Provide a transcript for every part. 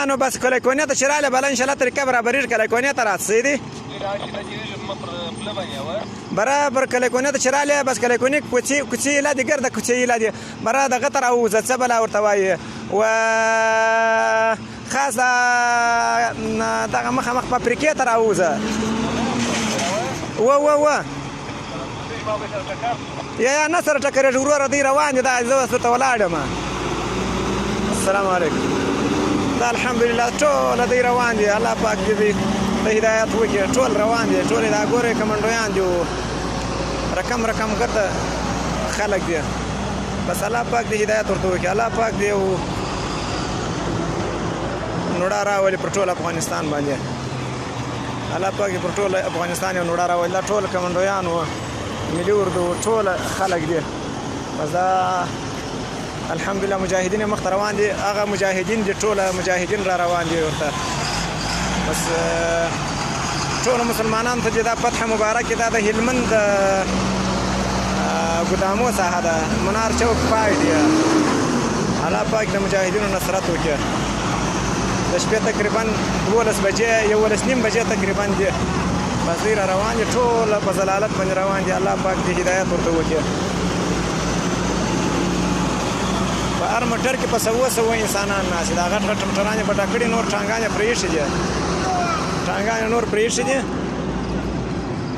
نو بس کله کونې ته چې راغلی بله انشاءالله طریقه برابرېږي کله کونې ته راسئ دي برابر کله کونې ته چې راغلی بس کله کونې کوڅې ایله دي ګرده کوڅې ایله دي برا دغه ته راووځه څه بله ورته وایي و خاص دغه مخامخ فابریکې ته راووځه و یا نه سره ټکرېږي وروره دوی روان دي دا زه اوس ورته ولاړ یم السلام علیکم دا الحمدلله ټوله دوی روان دي الله پاک دې دوی د هدایت وکړي ټول روان دي ټول دا ګورې کمنډویان دي رقم ګرده خلک دي بس الله پاک دې هدایت ورته وکړي الله پاک دې نوړه راولي پر ټول افغانستان باندې الله پاک دې پر ټول افغانستان یو نوړه راولي دا ټول کمنډویان و ملي اردو ټول خلک دي بس دا الحمدلله مجاهدین مخ ته روان دي هغه مجاهدین دي ټوله مجاهدین را روان دي ورته بس ټولو مسلمانانو ته چې دا فتح مبارک دا د هلمند ګدامو ساحه ده منار چوک پای دی الله پاک د مجاهدینو نصرت وکړي د شپې تقریبا 12 بجې 11:30 بجې تقریبا دي بس دوی را روان دي ټوله په ضلالت باندې روان دي الله پاک دې هدایت ورته وکړي په هر موټر کې په سوه انسانان ناست دي دا غټ غټ موټران یې پټه کړي نور ټانګان یې پرېښي دي ټانګان یې نور پرېښي دي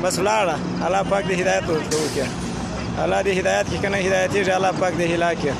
بس ولاړه الله پاک دې هدایت ورته وکړي الله دې هدایت کړي که نه هدایتېږي الله پاک دې هلاک کړي